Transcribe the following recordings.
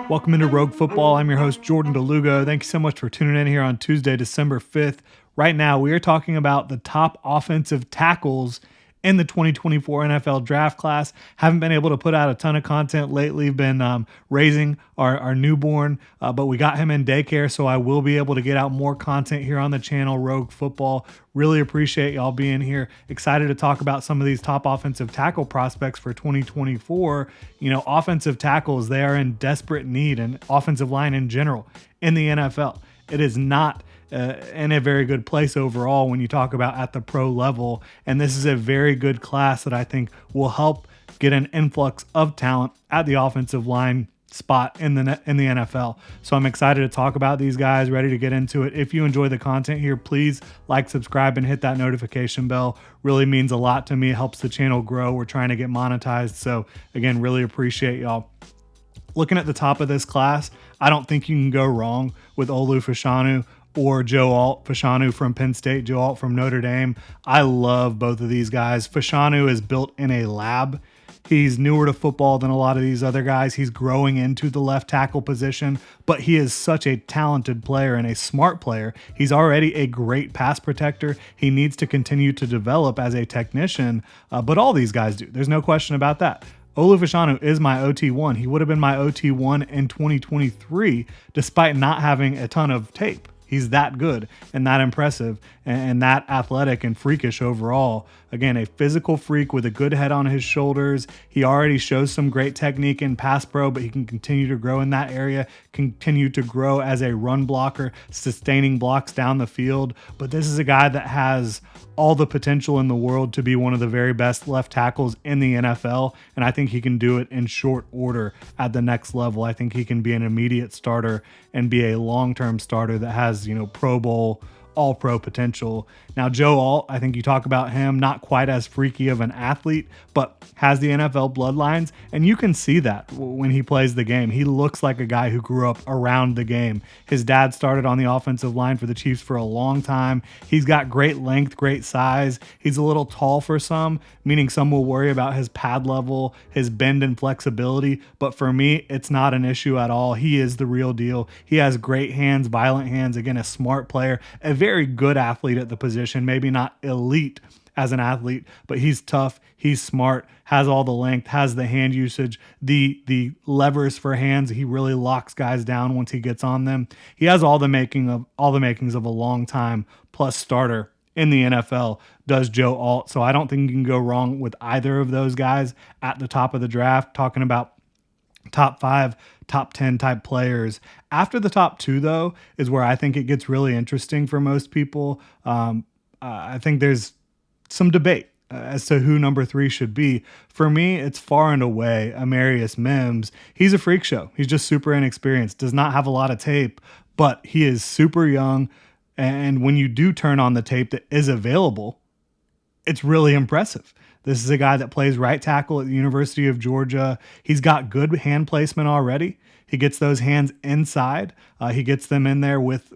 Welcome into Rogue Football. I'm your host, Jordan Lugo. Thank you so much for tuning in here on Tuesday, December 5th. Right now, we are talking about the top offensive tackles in the 2024 NFL draft class. Haven't been able to put out a ton of content lately. Been raising our newborn, but we got him in daycare, so I will be able to get out more content here on the channel, Rogue Football. Really appreciate y'all being here. Excited to talk about some of these top offensive tackle prospects for 2024. You know, offensive tackles, they are in desperate need, and offensive line in general in the NFL. It is not in a very good place overall when you talk about at the pro level. And this is a very good class that I think will help get an influx of talent at the offensive line spot in the NFL. So I'm excited to talk about these guys, ready to get into it. If you enjoy the content here, please like, subscribe, and hit that notification bell. Really means a lot to me. It helps the channel grow. We're trying to get monetized. So again, really appreciate y'all. Looking at the top of this class, I don't think you can go wrong with Olu Fashanu or Joe Alt. Fashanu from Penn State, Joe Alt from Notre Dame. I love both of these guys. Fashanu is built in a lab. He's newer to football than a lot of these other guys. He's growing into the left tackle position, but he is such a talented player and a smart player. He's already a great pass protector. He needs to continue to develop as a technician, but all these guys do. There's no question about that. Olu Fashanu is my OT1. He would have been my OT1 in 2023, despite not having a ton of tape. He's that good and that impressive and that athletic and freakish overall. Again, a physical freak with a good head on his shoulders. He already shows some great technique in pass pro, but he can continue to grow in that area, continue to grow as a run blocker, sustaining blocks down the field. But this is a guy that has all the potential in the world to be one of the very best left tackles in the NFL. And I think he can do it in short order at the next level. I think he can be an immediate starter and be a long-term starter that has, Pro Bowl, all-pro potential. Now, Joe Alt, I think you talk about him, not quite as freaky of an athlete, but has the NFL bloodlines, and you can see that when he plays the game. He looks like a guy who grew up around the game. His dad started on the offensive line for the Chiefs for a long time. He's got great length, great size. He's a little tall for some, meaning some will worry about his pad level, his bend and flexibility, but for me, it's not an issue at all. He is the real deal. He has great hands, violent hands, again, a smart player, a very good athlete at the position, maybe not elite as an athlete, but he's tough, he's smart, has all the length, has the hand usage, the levers for hands. He really locks guys down once he gets on them. He has all the makings of a long time plus starter in the NFL, does Joe Alt. So I don't think you can go wrong with either of those guys at the top of the draft. Talking about top 5, top 10 type players. After the top 2, though, is where I think it gets really interesting for most people. I think there's some debate as to who number 3 should be. For me, it's far and away Amarius Mims. He's a freak show. He's just super inexperienced, does not have a lot of tape, but he is super young. And when you do turn on the tape that is available, it's really impressive. This is a guy that plays right tackle at the University of Georgia. He's got good hand placement already. He gets those hands inside. He gets them in there with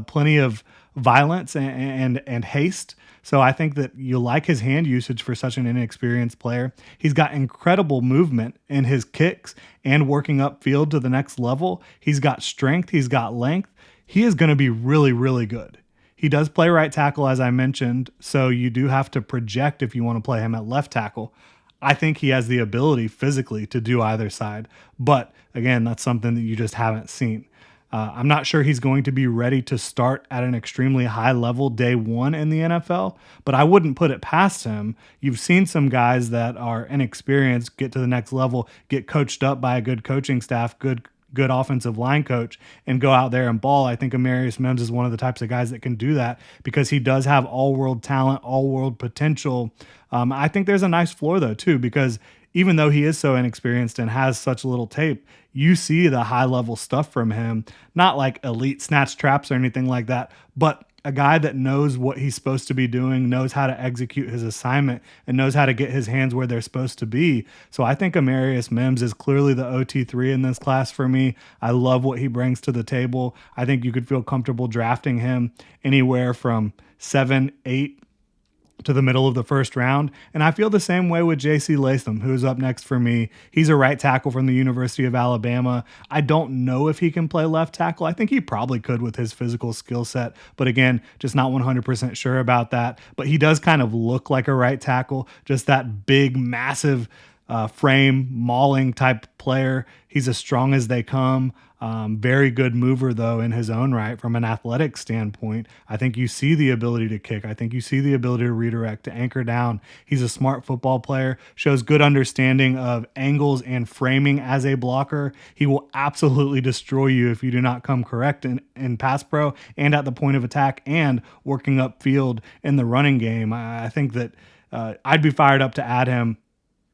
plenty of violence and haste. So I think that you like his hand usage for such an inexperienced player. He's got incredible movement in his kicks and working upfield to the next level. He's got strength. He's got length. He is going to be really, really good. He does play right tackle, as I mentioned, so you do have to project if you want to play him at left tackle. I think he has the ability physically to do either side, but again, that's something that you just haven't seen. I'm not sure he's going to be ready to start at an extremely high level day one in the NFL, but I wouldn't put it past him. You've seen some guys that are inexperienced get to the next level, get coached up by a good coaching staff, good offensive line coach, and go out there and ball. I think Amarius Mims is one of the types of guys that can do that because he does have all-world talent, all-world potential. I think there's a nice floor, though, too, because even though he is so inexperienced and has such little tape, you see the high-level stuff from him, not like elite snatch traps or anything like that, but a guy that knows what he's supposed to be doing, knows how to execute his assignment, and knows how to get his hands where they're supposed to be. So I think Amarius Mims is clearly the OT3 in this class for me. I love what he brings to the table. I think you could feel comfortable drafting him anywhere from 7, 8, to the middle of the first round. And I feel the same way with J.C. Latham, who's up next for me. He's a right tackle from the University of Alabama. I don't know if he can play left tackle. I think he probably could with his physical skill set. But again, just not 100% sure about that. But he does kind of look like a right tackle, just that big, massive frame, mauling type player. He's as strong as they come. Very good mover, though, in his own right from an athletic standpoint. I think you see the ability to kick. I think you see the ability to redirect, to anchor down. He's a smart football player, shows good understanding of angles and framing as a blocker. He will absolutely destroy you if you do not come correct in pass pro and at the point of attack and working upfield in the running game. I think that I'd be fired up to add him,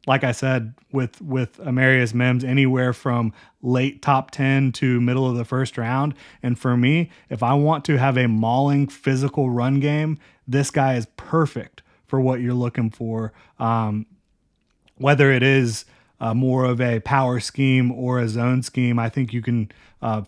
like I said, with Amarius Mims, anywhere from late top 10 to middle of the first round. And for me, if I want to have a mauling physical run game, this guy is perfect for what you're looking for. Whether it is more of a power scheme or a zone scheme, I think you can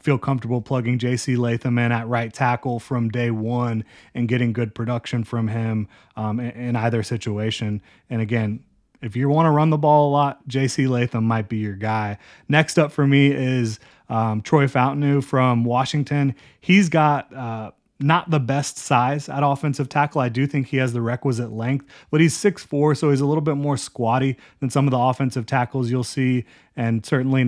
feel comfortable plugging J.C. Latham in at right tackle from day one and getting good production from him in either situation. And again, if you want to run the ball a lot, J.C. Latham might be your guy. Next up for me is Troy Fountainu from Washington. He's got not the best size at offensive tackle. I do think he has the requisite length, but he's 6'4", so he's a little bit more squatty than some of the offensive tackles you'll see, and certainly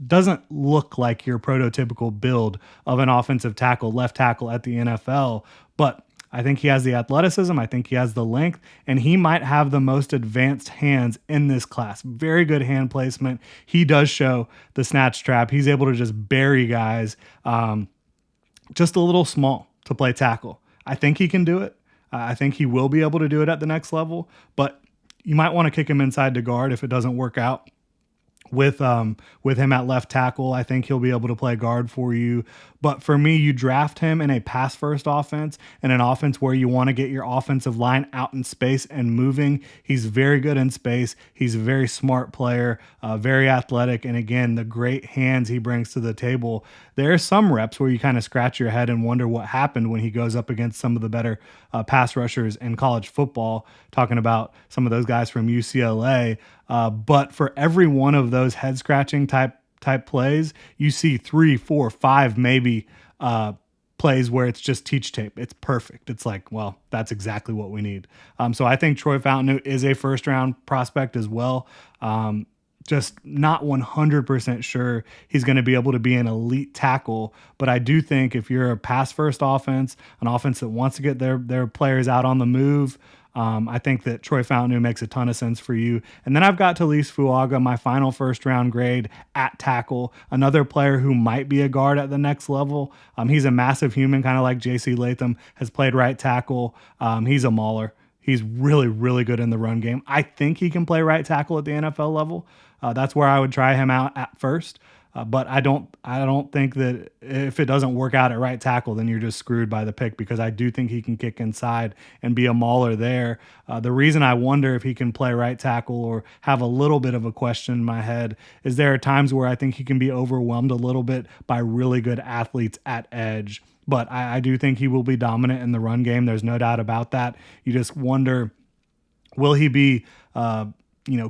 doesn't look like your prototypical build of an offensive tackle, left tackle at the NFL. But I think he has the athleticism. I think he has the length, and he might have the most advanced hands in this class. Very good hand placement. He does show the snatch trap. He's able to just bury guys, just a little small to play tackle. I think he can do it. I think he will be able to do it at the next level, but you might want to kick him inside to guard if it doesn't work out. With him at left tackle, I think he'll be able to play guard for you. But for me, you draft him in a pass-first offense and an offense where you want to get your offensive line out in space and moving. He's very good in space. He's a very smart player, very athletic, and again, the great hands he brings to the table. There are some reps where you kind of scratch your head and wonder what happened when he goes up against some of the better pass rushers in college football, talking about some of those guys from UCLA. But for every one of those head scratching type plays, you see 3, 4, 5 maybe plays where it's just teach tape. It's perfect. It's like, well, that's exactly what we need. So I think Troy Fountainu is a first round prospect as well. Just not 100% sure he's going to be able to be an elite tackle, but I do think if you're a pass first offense, an offense that wants to get their players out on the move, I think that Troy Fountainu makes a ton of sense for you. And then I've got Talise Fuaga, my final first round grade at tackle, another player who might be a guard at the next level. He's a massive human, kind of like J.C. Latham, has played right tackle. He's a mauler. He's really, really good in the run game. I think he can play right tackle at the NFL level. That's where I would try him out at first. But I don't think that if it doesn't work out at right tackle, then you're just screwed by the pick, because I do think he can kick inside and be a mauler there. The reason I wonder if he can play right tackle or have a little bit of a question in my head is there are times where I think he can be overwhelmed a little bit by really good athletes at edge. But I do think he will be dominant in the run game. There's no doubt about that. You just wonder, will he be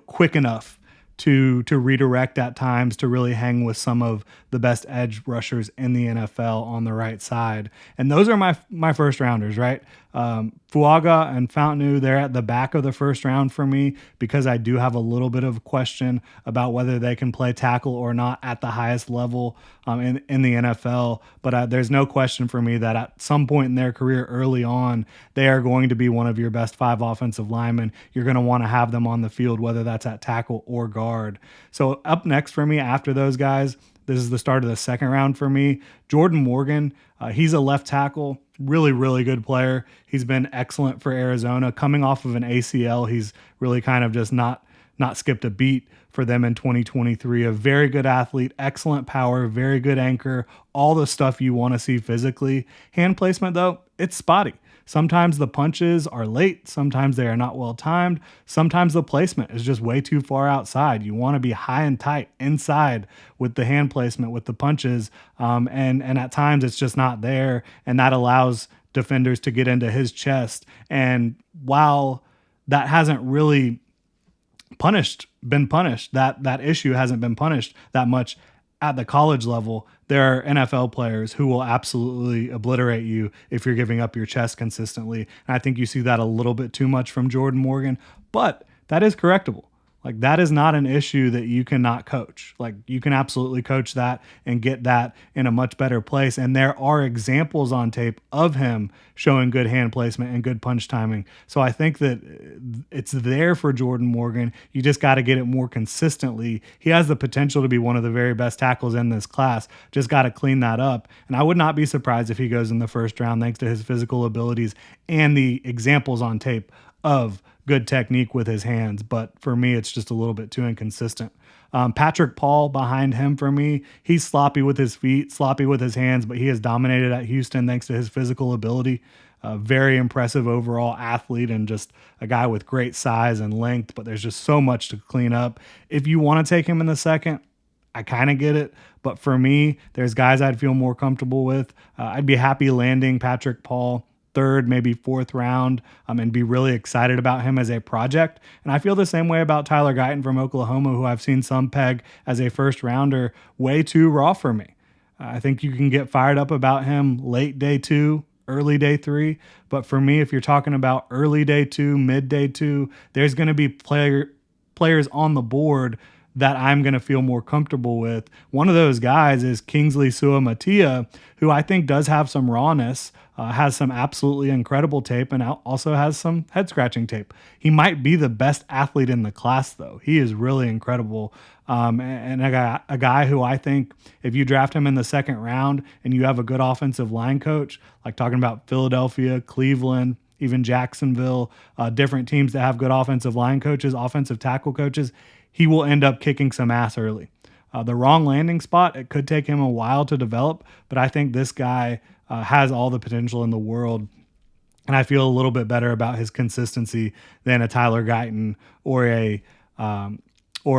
quick enough to redirect at times to really hang with some of the best edge rushers in the NFL on the right side. And those are my first rounders, right? Fuaga and Fountainu, they're at the back of the first round for me because I do have a little bit of a question about whether they can play tackle or not at the highest level in the NFL. But there's no question for me that at some point in their career early on, they are going to be one of your best 5 offensive linemen. You're going to want to have them on the field, whether that's at tackle or guard. So up next for me after those guys, this is the start of the second round for me. Jordan Morgan, he's a left tackle, really, really good player. He's been excellent for Arizona. Coming off of an ACL, he's really kind of just not skipped a beat for them in 2023. A very good athlete, excellent power, very good anchor, all the stuff you want to see physically. Hand placement, though, it's spotty. Sometimes the punches are late. Sometimes they are not well timed. Sometimes the placement is just way too far outside. You want to be high and tight inside with the hand placement, with the punches. And at times it's just not there. And that allows defenders to get into his chest. And while that hasn't really been punished, that issue hasn't been punished that much at the college level, there are NFL players who will absolutely obliterate you if you're giving up your chest consistently. And I think you see that a little bit too much from Jordan Morgan, but that is correctable. Like, that is not an issue that you cannot coach. Like, you can absolutely coach that and get that in a much better place. And there are examples on tape of him showing good hand placement and good punch timing. So I think that it's there for Jordan Morgan. You just got to get it more consistently. He has the potential to be one of the very best tackles in this class. Just got to clean that up. And I would not be surprised if he goes in the first round thanks to his physical abilities and the examples on tape of good technique with his hands. But for me, it's just a little bit too inconsistent. Patrick Paul behind him for me. He's sloppy with his feet, sloppy with his hands, but he has dominated at Houston thanks to his physical ability. Very impressive overall athlete and just a guy with great size and length, but there's just so much to clean up. If you want to take him in the second, I kind of get it. But for me, there's guys I'd feel more comfortable with. I'd be happy landing Patrick Paul third, maybe fourth round, and be really excited about him as a project. And I feel the same way about Tyler Guyton from Oklahoma, who I've seen some peg as a first rounder, way too raw for me. I think you can get fired up about him late day 2, early day 3. But for me, if you're talking about early day 2, mid day 2, there's going to be players on the board that I'm going to feel more comfortable with. One of those guys is Kingsley Suamatia, who I think does have some rawness, has some absolutely incredible tape, and also has some head-scratching tape. He might be the best athlete in the class, though. He is really incredible. And a guy who I think if you draft him in the second round and you have a good offensive line coach, like talking about Philadelphia, Cleveland, even Jacksonville, different teams that have good offensive line coaches, offensive tackle coaches, he will end up kicking some ass early. The wrong landing spot, it could take him a while to develop, but I think this guy has all the potential in the world. And I feel a little bit better about his consistency than a Tyler Guyton or a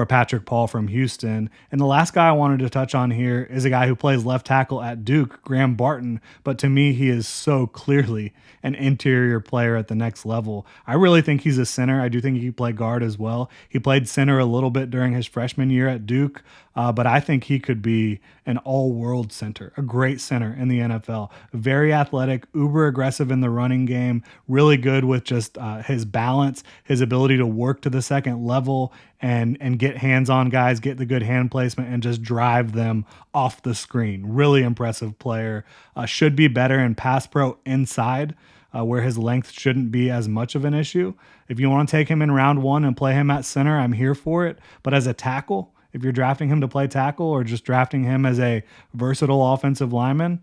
Patrick Paul from Houston. And the last guy I wanted to touch on here is a guy who plays left tackle at Duke, Graham Barton. But to me, he is so clearly an interior player at the next level. I really think he's a center. I do think he can play guard as well. He played center a little bit during his freshman year at Duke, but I think he could be an all-world center, a great center in the NFL. Very athletic, uber aggressive in the running game, really good with just his balance, his ability to work to the second level and get hands on guys, get the good hand placement, and just drive them off the screen. Really impressive player. Should be better in pass pro inside, where his length shouldn't be as much of an issue. If you want to take him in round 1 and play him at center, I'm here for it. But as a tackle, if you're drafting him to play tackle or just drafting him as a versatile offensive lineman,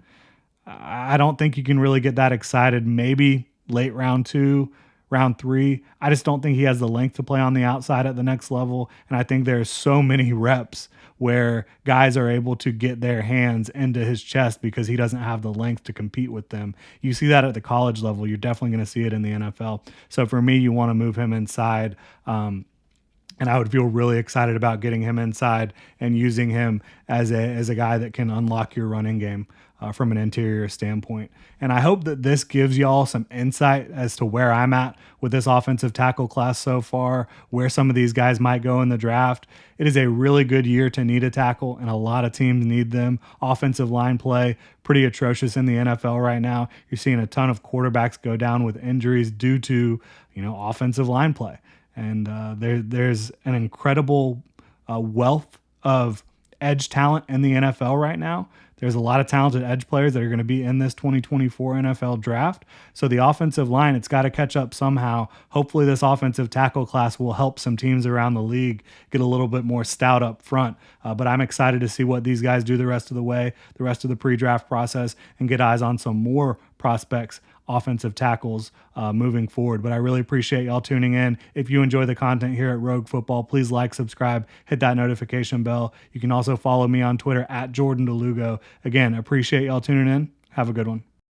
I don't think you can really get that excited. Maybe late round 2, round 3. I just don't think he has the length to play on the outside at the next level. And I think there's so many reps where guys are able to get their hands into his chest because he doesn't have the length to compete with them. You see that at the college level. You're definitely going to see it in the NFL. So for me, you want to move him inside. And I would feel really excited about getting him inside and using him as a guy that can unlock your running game from an interior standpoint. And I hope that this gives y'all some insight as to where I'm at with this offensive tackle class so far, where some of these guys might go in the draft. It is a really good year to need a tackle, and a lot of teams need them. Offensive line play, pretty atrocious in the NFL right now. You're seeing a ton of quarterbacks go down with injuries due to, offensive line play. And there's an incredible wealth of edge talent in the NFL right now. There's a lot of talented edge players that are going to be in this 2024 NFL draft. So the offensive line, it's got to catch up somehow. Hopefully this offensive tackle class will help some teams around the league get a little bit more stout up front. But I'm excited to see what these guys do the rest of the way, the rest of the pre-draft process, and get eyes on some more prospects, offensive tackles moving forward. But I really appreciate y'all tuning in. If you enjoy the content here at Rogue Football, please like, subscribe, hit that notification bell. You can also follow me on Twitter at Jordan DeLugo. Again, appreciate y'all tuning in. Have a good one.